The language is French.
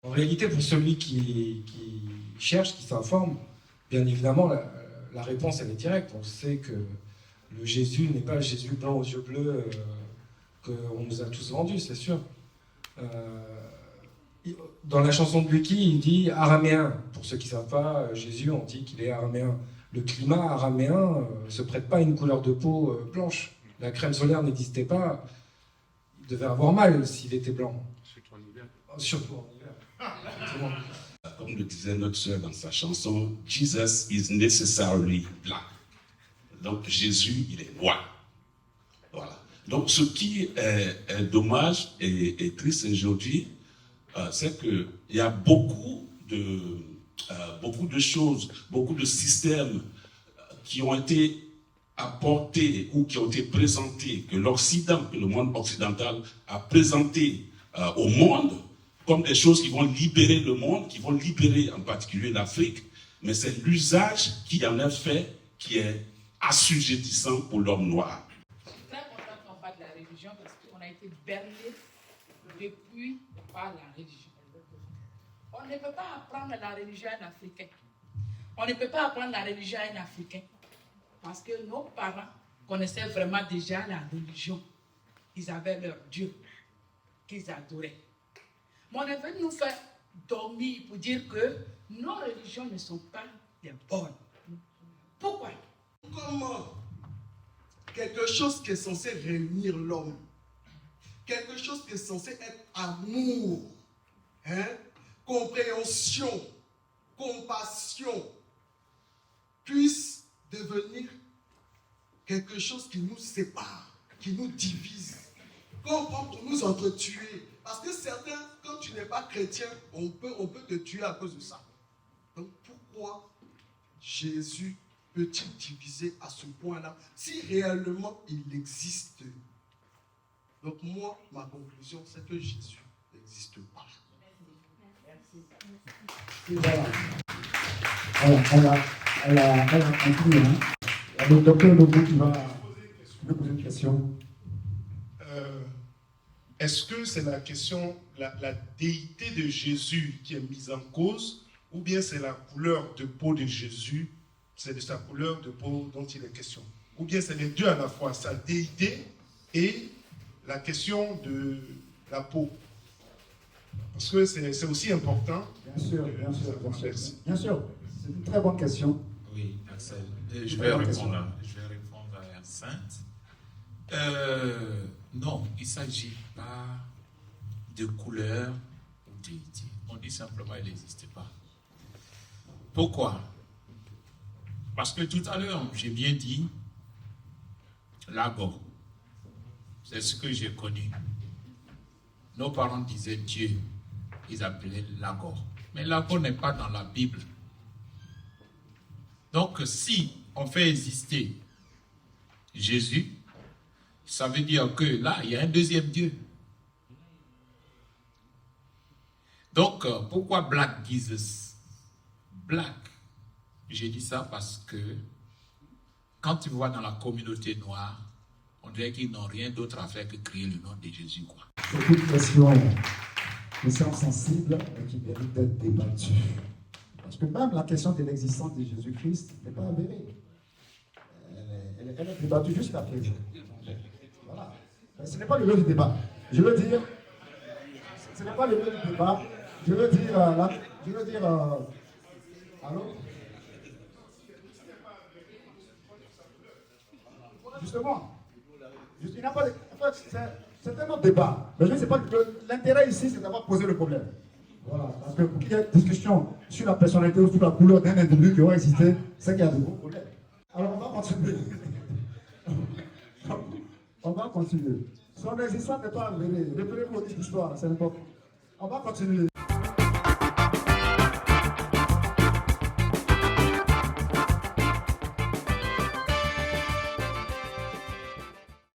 En réalité, pour celui qui cherche, qui s'informe, bien évidemment, la réponse, elle est directe. On sait que le Jésus n'est pas le Jésus blanc aux yeux bleus qu'on nous a tous vendu, c'est sûr. Dans la chanson de Lucky, il dit araméen. Pour ceux qui ne savent pas, Jésus, on dit qu'il est araméen. Le climat araméen ne se prête pas à une couleur de peau blanche. La crème solaire n'existait pas. Il devait avoir mal s'il était blanc. Surtout en hiver. Surtout en hiver. Comme le disait notre sœur dans sa chanson, Jesus is necessarily black. Donc Jésus, il est noir. Voilà. Donc ce qui est dommage et triste aujourd'hui, c'est qu'il y a beaucoup de choses, beaucoup de systèmes qui ont été apportés ou qui ont été présentés, que l'Occident, que le monde occidental a présenté au monde comme des choses qui vont libérer le monde, qui vont libérer en particulier l'Afrique, mais c'est l'usage qui en est fait qui est assujettissant pour l'homme noir. Je suis très contente qu'on parle de la religion parce qu'on a été berné depuis par la religion. On ne peut pas apprendre la religion à un Africain. On ne peut pas apprendre la religion à un Africain. Parce que nos parents connaissaient vraiment déjà la religion. Ils avaient leur Dieu qu'ils adoraient. Mais on est venu nous faire dormir pour dire que nos religions ne sont pas les bonnes. Pourquoi? Comment quelque chose qui est censé réunir l'homme, quelque chose qui est censé être amour, compréhension, compassion, puisse devenir quelque chose qui nous sépare, qui nous divise, qu'on prend pour nous entretuer. Parce que certains, quand tu n'es pas chrétien, on peut te tuer à cause de ça. Donc pourquoi Jésus peut-il diviser à ce point-là, si réellement il existe? Donc moi, ma conclusion, c'est que Jésus n'existe pas. Et voilà. Elle a conclu. Le docteur Lobo qui va me poser une question. Est-ce que c'est la question, la déité de Jésus qui est mise en cause, ou bien c'est la couleur de peau de Jésus, c'est de sa couleur de peau dont il est question? Ou bien c'est les deux à la fois, sa déité et la question de la peau? Parce que c'est aussi important. Bien sûr. C'est une très bonne question. Oui, Axel. Je vais répondre à Sainte. Non, il ne s'agit pas de couleur ou déité. On dit simplement qu'il n'existe pas. Pourquoi? Parce que tout à l'heure, j'ai bien dit Lagor. C'est ce que j'ai connu. Nos parents disaient Dieu. Ils appelaient Lagor. Mais Lagor n'est pas dans la Bible. Donc, si on fait exister Jésus, ça veut dire que là, il y a un deuxième Dieu. Donc, pourquoi Black Jesus? Black, j'ai dit ça parce que quand tu vois dans la communauté noire, on dirait qu'ils n'ont rien d'autre à faire que crier le nom de Jésus, quoi. C'est une question sensible et qui mérite d'être débattue. Parce que même la question de l'existence de Jésus-Christ n'est pas avérée. Elle est débattue jusqu'à présent. Voilà. Mais ce n'est pas le lieu du débat. Je veux dire, ce n'est pas le lieu du débat. Je veux dire, allô? Justement, il n'y a pas de, en fait, c'est un autre débat. Mais je ne sais pas, l'intérêt ici, c'est d'avoir posé le problème. Voilà, parce que pour qu'il y ait une discussion sur la personnalité ou sur la couleur d'un individu qui aura existé, c'est qu'il y a de gros problèmes. Alors on va continuer. On va continuer. Son existence n'est pas avérée. Reprenez vos livres d'histoire, c'est important. On va continuer.